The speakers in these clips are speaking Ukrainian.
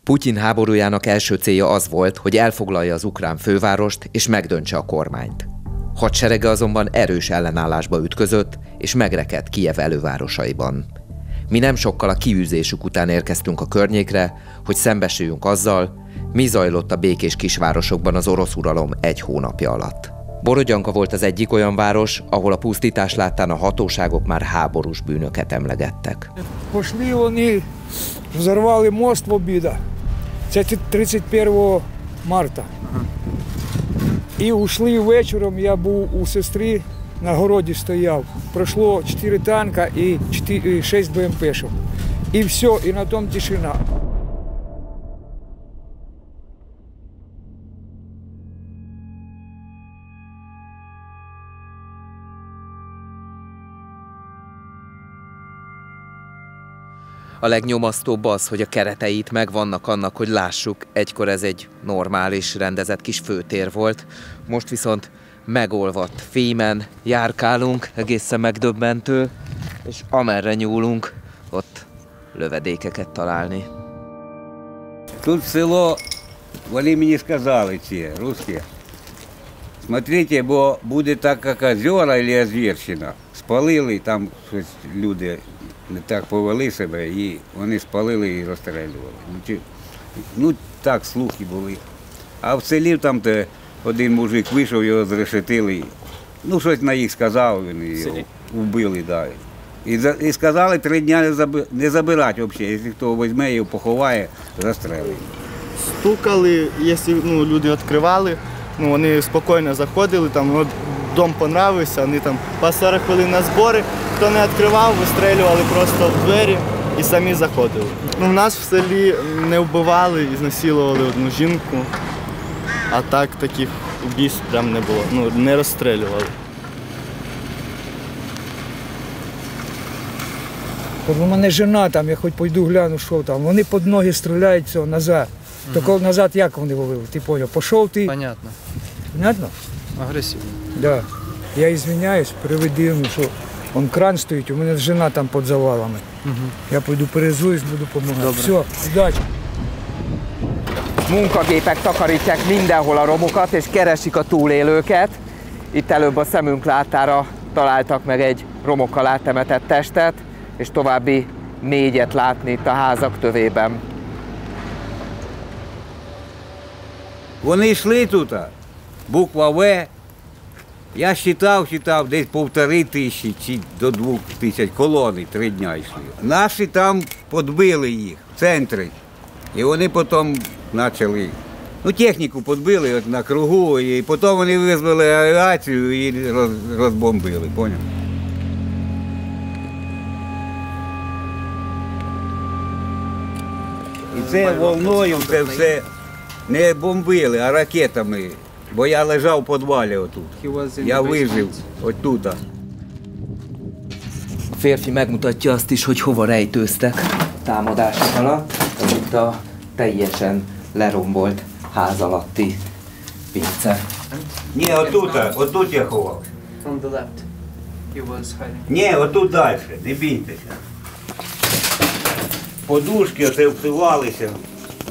Putyin háborújának első célja az volt, hogy elfoglalja az ukrán fővárost és megdöntse a kormányt. Hadserege azonban erős ellenállásba ütközött, és megrekedt Kijev elővárosaiban. Mi nem sokkal a kiűzésük után érkeztünk a környékre, hogy szembesüljünk azzal, mi zajlott a békés kisvárosokban az orosz uralom egy hónapja alatt. Borodjanka volt az egyik olyan város, ahol a pusztítás láttán a hatóságok már háborús bűnöket emlegettek. Пошли вони, взорвали мост в обіда. Це 31 марта. І ушли вечором, я був у сестри, на городі стояв. Пройшло 4 танка і 6 БМП-шок. І все, і на тому тишина. A legnyomasztóbb az, hogy a kereteit megvannak annak, hogy lássuk, egykor ez egy normális, rendezett kis főtér volt, most viszont megolvadt fémen járkálunk, egészen megdöbbentő, és amerre nyúlunk, ott lövedékeket találni. Тут село, вони мені сказали ці, русські, смотрите, бо буде так, як озера або Озерщина. Спалили, там щось люди не так повели себе, і вони спалили і розстрілювали. Ну, так слухи були. А в селі там де один мужик вийшов, його зрешетили. Ну, щось на їх сказав, вони його вбили, да. І сказали 3 дні не забирати взагалі, якщо хто візьме його, поховає, розстрілює. Стукали, якщо люди відкривали, вони спокійно заходили, там, дом понравився, вони там по 40 хвилин на збори, хто не відкривав, вистрілювали просто в двері і самі заходили. У нас в селі не вбивали, ізнасилували одну жінку, а так таких вбивств прям не було, не розстрілювали. У мене жена там, я хоч пойду гляну, що там, вони під ноги стріляють, все, назад. Тільки назад як вони вивели, ти поняв? Пішов ти. Понятно. Понятно? Агресивно. Да. Я извиняюсь, приведи, що он кран стоїть, у мене жена там під завалами. Я пойду перезуюсь, буду допомагати. Все, удачі. Munkagépek takarítják mindenhol a romokat, és keresik a túlélőket. Itt előbb a szemünk látára találtak meg egy romokkal áttemetett testet, és további 4-et látni itt a házak tövében. Вони йшли тут, буква В. Я считав, десь 1500 чи до 2000 колони 3 дня йшли. Наші там підбили їх в центрі. І вони потім почали, техніку підбили от на кругу, і потім вони визвали авіацію і розбомбили, поняв? І це волною це все не бомбили, а ракетами. Бо я лежав у підвалі отут. Я вижив отут. A férfi megmutatja azt is, hogy hova rejtőztek a támadások alatt. Ez itt a teljesen lerombolt ház alatti pince. Ні, отут я ховав. From the left. He was hiding. Ні, отут далі, не бійтеся. Подушки оце впивалися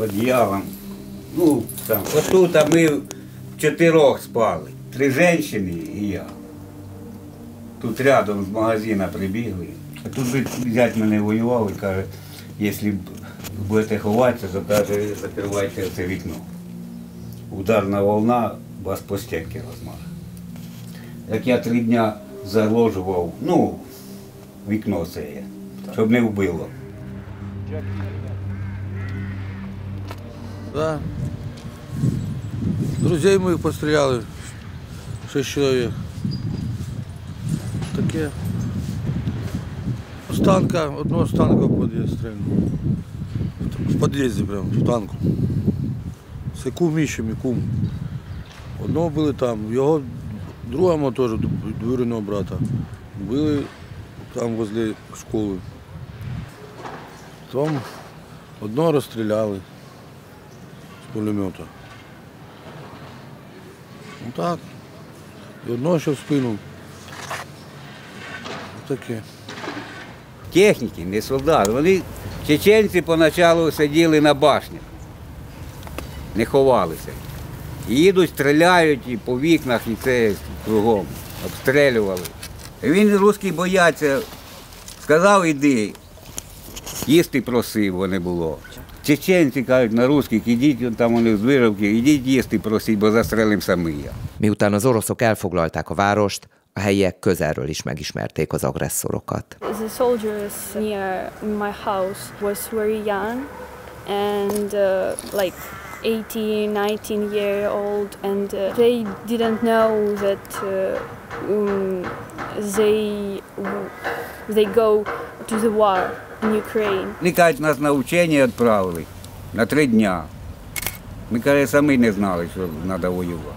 одіялом. Отут ми 4 спали. 3 жінки і я. Тут рядом з магазину прибігли. А тут зять мене воював і каже, якщо будете ховатися, то каже, закривайте це вікно. Ударна волна вас по стінці розмаже. Як я 3 дні заложував, вікно це є, щоб не вбило. Да. Друзей моих постреляли, 6 человек. Таке. Одного з танка в під'їзд стрельнув. В під'їзді прямо, в танку. Це кум Міші, мій кум. Одного били там, його другого теж, двоюрідного брата. Били там возле школи. Потім одного розстріляли з пулемета. Так. І одного ще в спину. Таке. Техніки, не солдати. Вони Чеченці поначалу сиділи на башнях, не ховалися. І їдуть, стріляють і по вікнах, і це кругом, обстрілювали. Він, русський, бояться, сказав, іди, їсти просив, бо не було. Чеченці кажуть на русских, ідіть, там вони з виробки, ідіть їсти просіть, бо застрелим самі. Miután az oroszok elfoglalták a várost, a helyiek közelről is megismerték az agresszorokat. The soldiers near my house was very young and like 18, 19 year old, and they didn't know that they go to the war in Ukraine. Вони кажуть, нас на вчення відправили на 3 дня. Ми, каже, самі не знали, що треба воювати.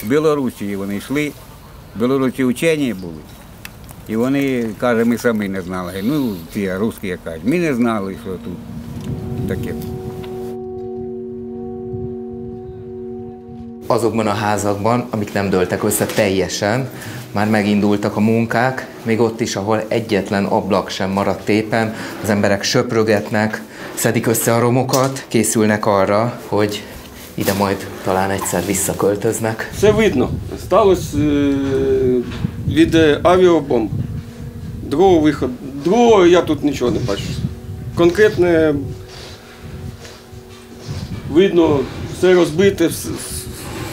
В Білорусі вони йшли, в Білорусі вчені були. І вони, каже, ми самі не знали. Ну, ці русські кажуть, ми не знали, що тут таке. Azokban a házakban, amik nem dőltek össze teljesen, már megindultak a munkák, még ott is, ahol egyetlen ablak sem maradt éppen, az emberek söprögetnek, szedik össze a romokat, készülnek arra, hogy ide majd talán egyszer visszaköltöznek. Все видно. Сталося від авіабомб. Другого я тут нічого не бачу. Конкретне видно, все розбите,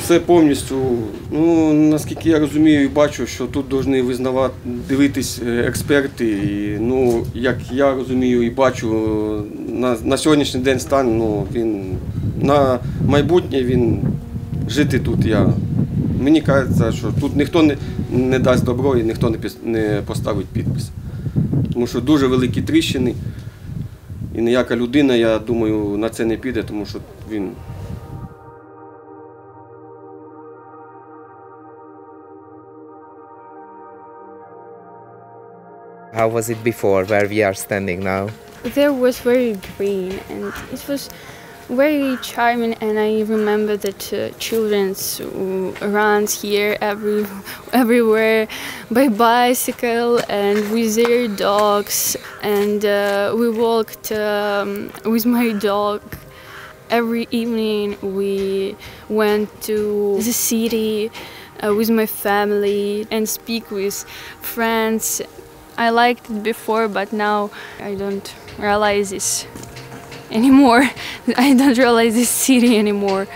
все повністю. Ну, наскільки я розумію і бачу, що тут повинні визнавати, дивитись експерти. І, ну, як я розумію і бачу, на сьогоднішній день стан, ну, він на майбутнє він жити тут. Мені кажеться, що тут ніхто не дасть добро і ніхто не поставить підпис. Тому що дуже великі тріщини і ніяка людина, я думаю, на це не піде, тому що він... How was it before, where we are standing now? There was very green and it was very charming, and I remember that children runs here everywhere by bicycle and with their dogs, and we walked with my dog. Every evening we went to the city with my family and speak with friends. I liked it before, but now I don't realize this anymore. I don't realize this city anymore.